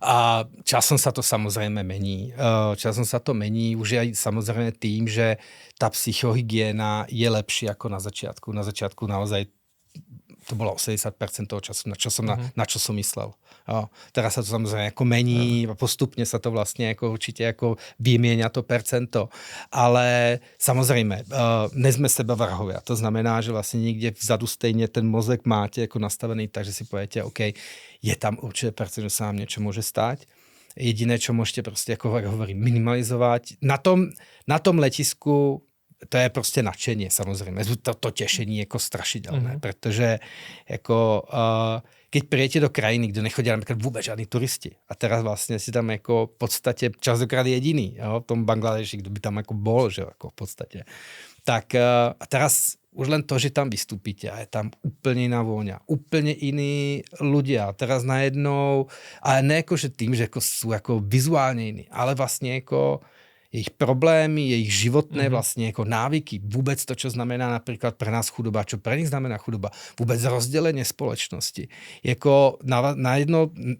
A časom sa to samozrejme mení. Časom sa to mení už aj samozrejme tým, že tá psychohygiena je lepšia ako na začiatku. Na začiatku naozaj to bolo 80% toho času, na čo som myslel. Jo. Teraz sa to samozrejme ako mení a postupne sa to vlastne ako určite ako vymieňa to percento. Ale samozrejme, nezme sebavrhovia. To znamená, že vlastne niekde vzadu stejne ten mozek máte ako nastavený, takže si poviete, OK, je tam určite percent, že sa vám niečo môže stať. Jediné, čo môžete proste, ako hovorím, minimalizovať. Na tom letisku to je prostě nadšenie, samozřejmě. To těšení jako strašidelné, protože jako, keď prijete do krajiny, kde nechodí například vůbec žádní turisti a teraz vlastně si tam jako v podstatě častokrát jediný, jo, v tom Bangladeši, kdo by tam jako bol, že jako v podstatě. Tak a teraz už len to, že tam vystúpite a je tam úplne iná vôňa, úplne iní ľudia, teraz najednou, ale ne jako, že tým, že jako sú jako vizuálne iní, ale vlastne jako jejich problémy, jejich životné vlastně jako návyky, vůbec to, čo znamená například pre nás chudoba, čo pre nich znamená chudoba, vůbec rozdělenie společnosti. Jako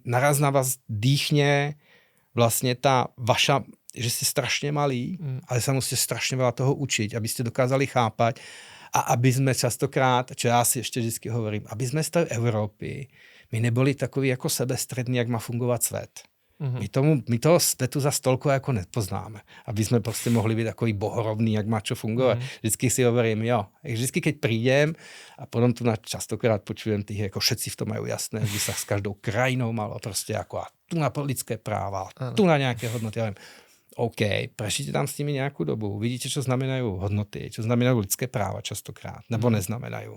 naraz na vás dýchne vlastně ta vaša, že jste strašně malí, ale sa musíte strašně veľa toho učiť, aby ste dokázali chápať a aby sme častokrát, čo já si ještě vždycky hovorím, aby jsme z té Evropy, my neboli takový jako sebestřední, jak má fungovat svět. My toho světu za stolku jako nepoznáme, aby jsme prostě mohli být takový bohorovný, jak má čo fungovat. Vždycky si hovorím, jo, vždycky keď prídem a potom tu častokrát počujem tých, jako všetci v tom majú jasné, že sa s každou krajinou malo prostě jako a tu na lidské práva, tu na nějaké hodnoty. Ja viem, OK, prešíte tam s nimi nějakou dobu, vidíte, čo znamenají hodnoty, čo znamenají lidské práva častokrát, nebo neznamenají.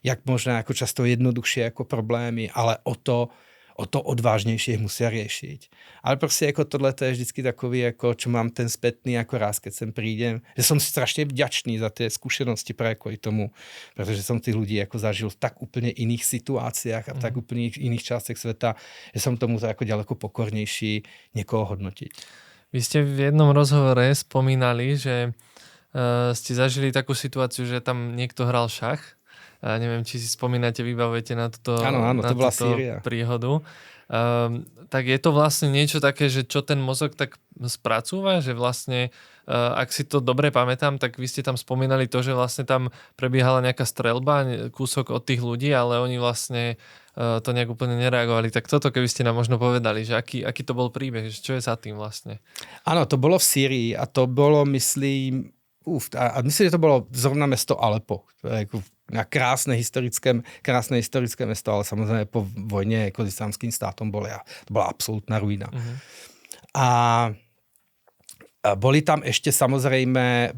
Jak možná jako často jednodušší jako problémy, ale o to odvážnější je musia riešiť. Ale prostě jako tohle je vždycky takový, jako, čo mám ten spätný jako ráz, keď sem prídem, že som strašně vďačný za tie skúsenosti právě kvůli tomu, protože som tých ľudí jako zažil v tak úplně iných situáciách a v tak úplně iných částech sveta, že som tomu jako ďaleko pokornější někoho hodnotiť. Vy ste v jednom rozhovore spomínali, že ste zažili takú situáciu, že tam niekto hral šach. Neviem, či si spomínate, vybavujete na túto príhodu. Tak je to vlastne niečo také, že čo ten mozog tak spracúva, že vlastne, ak si to dobre pamätám, tak vy ste tam spomínali to, že vlastne tam prebiehala nejaká streľba, kúsok od tých ľudí, ale oni vlastne to nejak úplne nereagovali. Tak toto, keby ste nám možno povedali, že aký to bol príbeh, že čo je za tým vlastne? Áno, to bolo v Sýrii a to bolo, myslím, myslím, že to bolo zrovna mesto Alepo. To je jako krásne historické mesto, ale samozřejmě po vojně jako s islámským státom to byla absolútna ruina. A boli tam ešte samozrejme,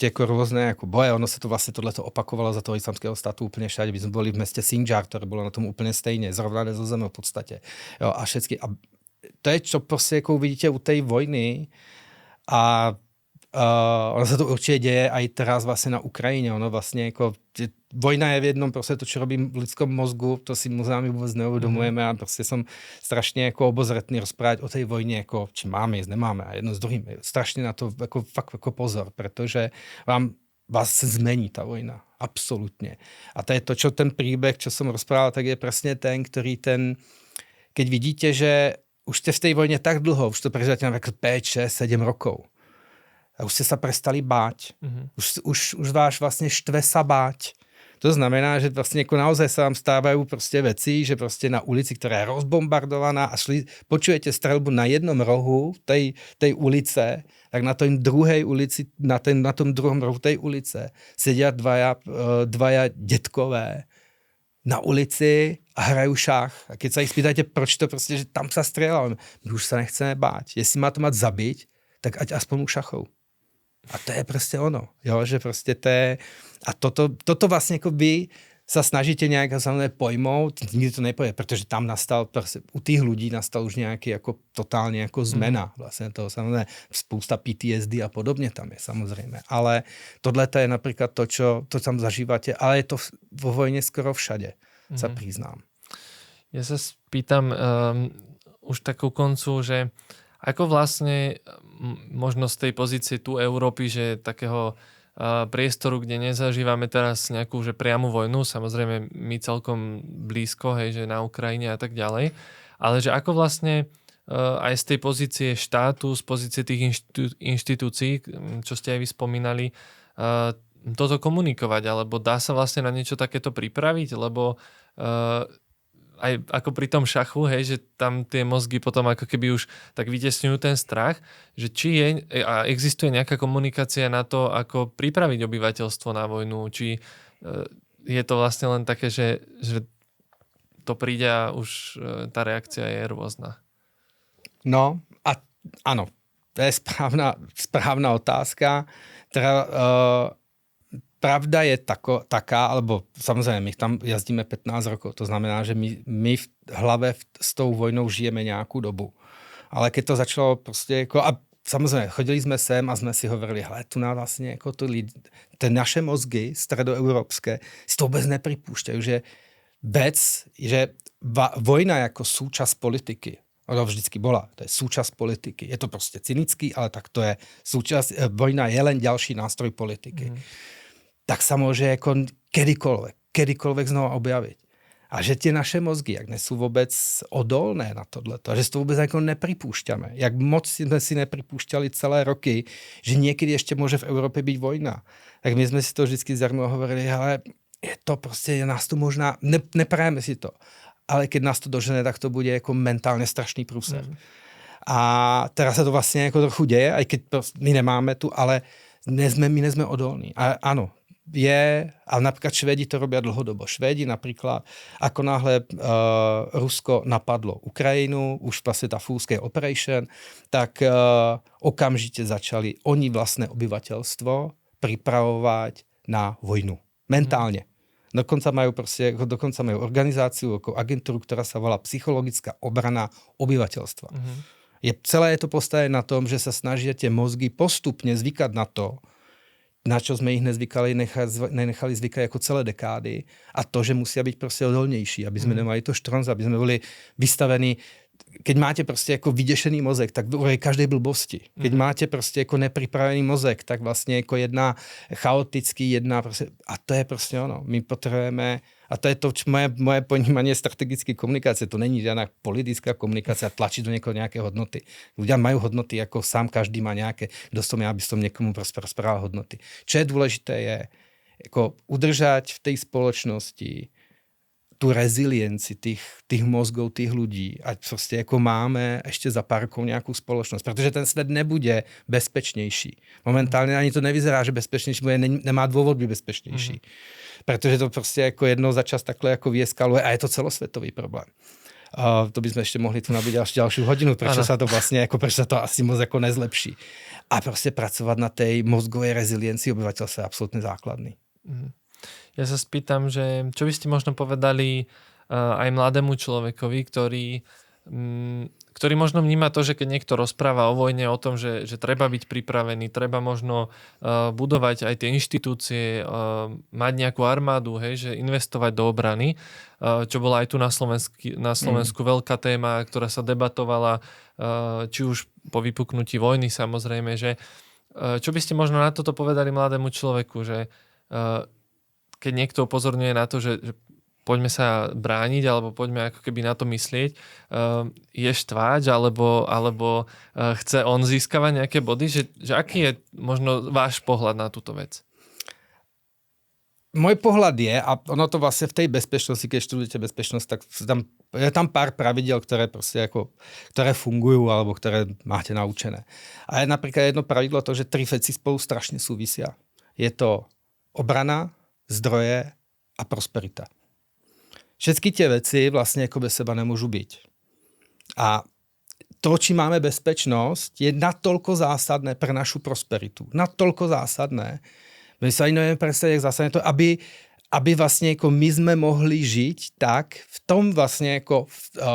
jako rôzne jako boje, ono sa to vlastne tohleto opakovalo za toho islamského státu úplne všade. My sme boli v meste Sinjar, ktoré bolo na tom úplne stejne, zrovnané zo zeme v podstate. Jo, a všetky, a to je, čo prostě jako uvidíte u tej vojny a ono sa to určite deje aj teraz vlastne na Ukrajine. Ono vlastne jako, vojna je v jednom, prostě to, čo robím v lidskom mozgu, to si možná my vôbec neuvedomujeme a prostě som strašne jako obozretný rozprávať o tej vojne, jako, či máme jíst, nemáme a jedno s druhým. Strašne na to jako, fakt jako pozor, protože vás se zmení ta vojna. Absolutně. A to je to, čo ten príbeh, čo som rozprával, tak je presne ten, ktorý keď vidíte, že už ste v tej vojne tak dlho, už to prežívate na 5, 6, 7 rokov. A už ste sa prestali báť. Už váš vlastne štve sa báť. To znamená, že vlastne ako naozaj sa vám stávajú prostě veci, že prostě na ulici, ktorá je rozbombardovaná a počujete strelbu na jednom rohu tej ulice, tak na tom druhej ulici, na tom druhom rohu tej ulice sedia dvaja detkové na ulici a hrajú šach. A keď sa ich spýtate, proč to prostě, že tam sa strieľa, my už sa nechceme báť. Jestli má to mať zabiť, tak ať aspoň u šachov. A to je prostě ono, jo, že prostě to je, a toto vlastně jako vy sa snažíte nějak samozřejmě pojmout, nikdy to nepoje, protože tam nastal, prostě, u těch lidí nastal už nějaký jako totálně jako zmena, vlastně toho samozřejmě spousta PTSD a podobně tam je samozřejmě, ale tohle je například to tam zažíváte, ale je to vo vojně skoro všade, sa priznám. Ja sa spýtam už takú koncu, že ako vlastne možno z tej pozície tu Európy, že takého priestoru, kde nezažívame teraz nejakú že priamu vojnu, samozrejme my celkom blízko, hej, že na Ukrajine a tak ďalej, ale že ako vlastne aj z tej pozície štátu, z pozície tých inštitúcií, čo ste aj vy spomínali, toto komunikovať, alebo dá sa vlastne na niečo takéto pripraviť, lebo aj ako pri tom šachu, hej, že tam tie mozgy potom ako keby už tak vytesňujú ten strach, že či je a existuje nejaká komunikácia na to, ako pripraviť obyvateľstvo na vojnu, či je to vlastne len také, že to príde a už tá reakcia je rôzna. No a áno, to je správna otázka. Teda, pravda je taká, alebo samozrejme, my tam jazdíme 15 rokov, to znamená, že my v hlave s tou vojnou žijeme nejakú dobu. Ale keď to začalo proste, a samozrejme, chodili sme sem a sme si hovorili, hele, tu nás vlastne, tie naše mozgy stredoeurópske si to vôbec nepripúšťajú, že vojna ako súčasť politiky, ono vždycky bola, to je súčasť politiky. Je to proste cynický, ale tak to je vojna je len ďalší nástroj politiky. Tak sa môže ako kedykoľvek znova objaviť. A že tie naše mozgy, jak nesú vôbec odolné na tohleto, že si to vôbec ako nepripúšťame. Jak moc sme si nepripúšťali celé roky, že niekedy ešte môže v Európe byť vojna. Tak my sme si to vždycky zjarmo hovorili, ale je to proste, nás tu možná, neprajeme si to. Ale keď nás to dožene, tak to bude ako mentálne strašný prúser. A teraz sa to vlastne ako trochu deje, aj keď my nemáme tu, ale my nezme odolní. A áno, a napríklad Švédi to robia dlhodobo. Švédi napríklad, ako náhle Rusko napadlo Ukrajinu, už vlastne tá Full Scale Operation, tak okamžite začali oni vlastné obyvateľstvo pripravovať na vojnu. Mentálne. Dokonca majú organizáciu, ako agentúru, ktorá sa volá Psychologická obrana obyvateľstva. Celé je to postavené na tom, že sa snažia tie mozgy postupne zvykať na to, na čo sme ich nenechali zvykať ako celé dekády, a to, že musia byť proste odolnejší, aby sme nemali to štronz, aby sme boli vystavení. Keď máte proste ako vydešený mozek, tak v každej blbosti. Keď máte proste ako nepripravený mozek, tak vlastne ako jedna chaotický, a to je proste ono. My potrebujeme, a to je to, moje ponímanie strategickej komunikácie. To není žiadna politická komunikácia, tlačiť do niekoho nejaké hodnoty. Ľudia majú hodnoty, ako sám každý má nejaké. Kto som ja, aby som niekomu rozprával hodnoty. Čo je dôležité je ako udržať v tej spoločnosti tú reziliencii tých mozgov, tých ľudí. A proste ako máme ešte za pár rokov nejakú spoločnosť. Pretože ten svet nebude bezpečnejší. Momentálne ani to nevyzerá, že bezpečnejší, bo nemá dôvod byť bezpečnejší. Pretože to proste ako jednou za čas takhle ako vyeskaluje a je to celosvetový problém. To by sme ešte mohli tu nabiť až ďalšiu hodinu, prečo sa to vlastne, prečo sa to asi moc ako nezlepší. A proste pracovať na tej mozgovej reziliencii obyvateľstva je absolútne základný. Ja sa spýtam, že čo by ste možno povedali aj mladému človekovi, ktorý možno vníma to, že keď niekto rozpráva o vojne, o tom, že treba byť pripravený, treba možno budovať aj tie inštitúcie, mať nejakú armádu, hej, že investovať do obrany, čo bola aj tu na Slovensku veľká téma, ktorá sa debatovala, či už po vypuknutí vojny samozrejme, že čo by ste možno na toto povedali mladému človeku, že keď niekto upozorňuje na to, že poďme sa brániť, alebo poďme ako keby na to myslieť, je štváč, alebo chce on získavať nejaké body, že aký je možno váš pohľad na túto vec? Môj pohľad je, a ono to vlastne v tej bezpečnosti, keď študujete bezpečnosť, tak je tam pár pravidel, ktoré fungujú, alebo ktoré máte naučené. A je napríklad jedno pravidlo to, že 3 veci spolu strašne súvisia. Je to obrana, zdroje a prosperita. Všetky tie veci vlastne ako bez seba nemôžu byť. A to, či máme bezpečnosť, je natoľko zásadné pre našu prosperitu. Natoľko zásadné. My sa ani neviem predstaviť, jak zásadné to, aby vlastne ako my sme mohli žiť tak v tom vlastne ako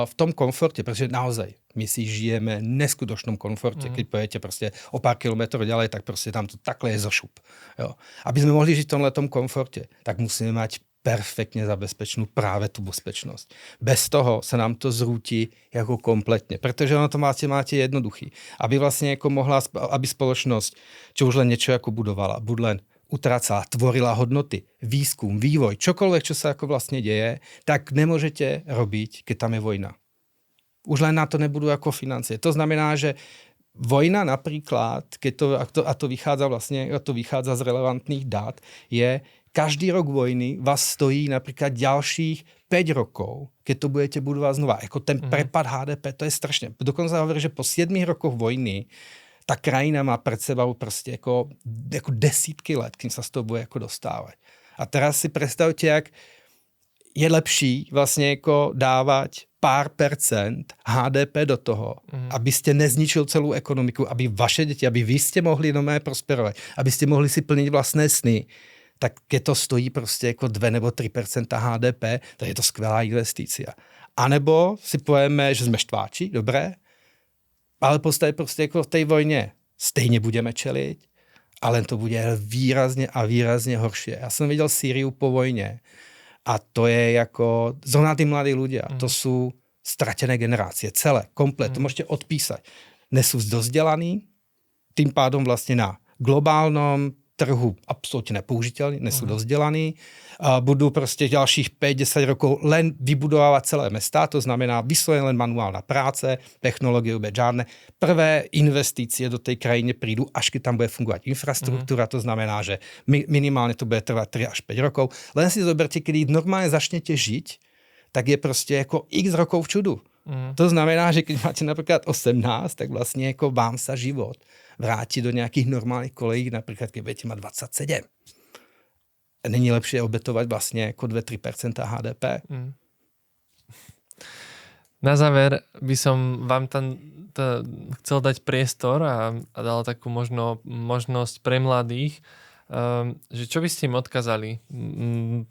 v tom komforte, pretože naozaj my si žijeme v neskutočnom komforte. Keď pojete proste o pár kilometrov ďalej, tak proste tam to takhle je zošup. Jo. Aby sme mohli žiť v tomhletom komforte, tak musíme mať perfektne zabezpečnú práve tú bezpečnosť. Bez toho sa nám to zrúti ako kompletne. Pretože ono to máte jednoduchý. Aby vlastne ako aby spoločnosť, čo už len niečo ako budovala, buď len utrácala, tvorila hodnoty, výskum, vývoj, čokoľvek, čo sa ako vlastne deje, tak nemôžete robiť, keď tam je vojna. Už len na to nebudú ako financie. To znamená, že vojna napríklad, a to vychádza z relevantných dát, je každý rok vojny vás stojí napríklad ďalších 5 rokov, keď to budete budovať znova. Jako ten prepad HDP, to je strašne. Dokonca hovorí, že po 7 rokoch vojny ta krajina má pred sebou prostě jako desítky let, kým sa z toho bude jako dostávať. A teraz si predstavte, jak je lepší vlastně jako dávať pár percent HDP do toho, abyste nezničil celou ekonomiku, aby vaše děti, aby vy ste mohli nomé prosperovat, abyste mohli si plnit vlastné sny, tak keď to stojí prostě jako 2 nebo 3% HDP, tak je to skvělá investícia. A nebo si povieme, že sme štváči, dobré, ale prostě jako v tej vojně stejně budeme čeliť, ale to bude výrazně a výrazně horší. Já jsem viděl Sýriu po vojně a to je jako zrovna tí mladí ľudia, to sú stratené generácie, celé, komplet, to môžete odpísať. Nesú dozdelaní, tým pádom vlastně na globálnom trhu absolútne nepoužiteľní, nesú dozdelaní, budú prostě ďalších 5-10 rokov len vybudovávať celé mesta, to znamená vyslovene len manuálna práce, technológie vôbec žádne. Prvé investície do tej krajiny prídu, až keď tam bude fungovať infraštruktúra, to znamená, že minimálne to bude trvať 3 až 5 rokov. Len si zoberte, keď normálne začnete žiť, tak je prostě jako x rokov v čudu. To znamená, že keď máte napríklad 18, tak vlastně jako vám sa život vrátí do nějakých normálních kolejí, například keď budete mať 27. Není lepší obetovať vlastně jako 2-3% HDP? Na záver by som vám tam chcel dať priestor a dal takú možnosť pre mladých, že čo by ste im odkazali?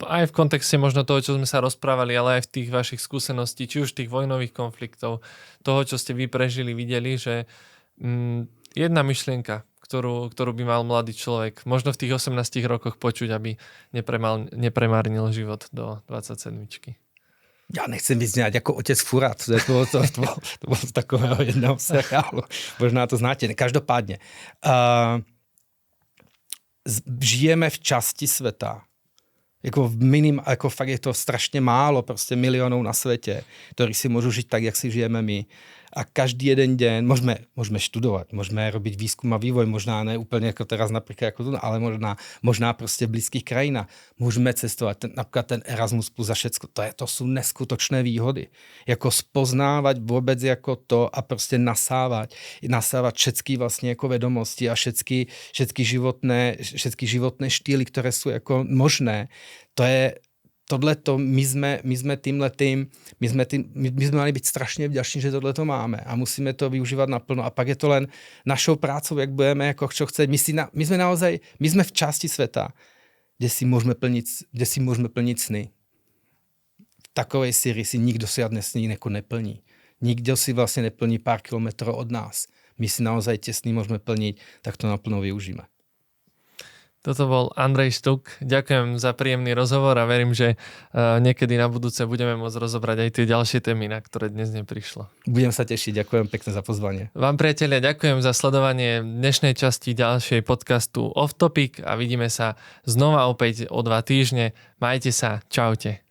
Aj v kontexte možno toho, čo sme sa rozprávali, ale aj v tých vašich skúseností, či už tých vojnových konfliktov, toho, čo ste vy prežili, videli, že jedna myšlienka, ktorú by mal mladý človek možno v tých 18 rokoch počuť, aby nepremárnil život do 27. Já nechci vyzňať jako otec Furat, to bylo z takového jednoho seriálu. Možná to znáte. Každopádně. Žijeme v časti sveta. Jako fakt je to strašně málo, prostě milionů na světě, ktorí si môžu žiť tak, jak si žijeme my. A každý jeden deň môžeme študovať, môžeme robiť výskum a vývoj, možná ne úplně jako teraz napríklad, jako tu, ale možná prostě v blízkých krajinách. Môžeme cestovať, napríklad ten Erasmus plus a všetko, to sú neskutočné výhody. Jako spoznávať vôbec jako to a prostě nasávať všetky vlastně jako vedomosti a všetky životné štýly, které sú jako možné. To je tohleto, my jsme mali být strašně vďační, že tohleto máme a musíme to využívat naplno a pak je to len našou prácou, jak budeme, jako čo chce. My jsme v části světa, kde si můžeme plnit sny. V takové Syrii si nikdo si žiadne sny neplní. Nikdo si vlastně neplní pár kilometrů od nás. My si naozaj tie sny môžeme plniť, tak to naplno využíme. Toto bol Andrej Štuk. Ďakujem za príjemný rozhovor a verím, že niekedy na budúce budeme môcť rozobrať aj tie ďalšie témy, na ktoré dnes neprišlo. Budem sa tešiť. Ďakujem pekne za pozvanie. Vám, priatelia, ďakujem za sledovanie dnešnej časti ďalšej podcastu Off Topic a vidíme sa znova opäť o 2 týždne. Majte sa. Čaute.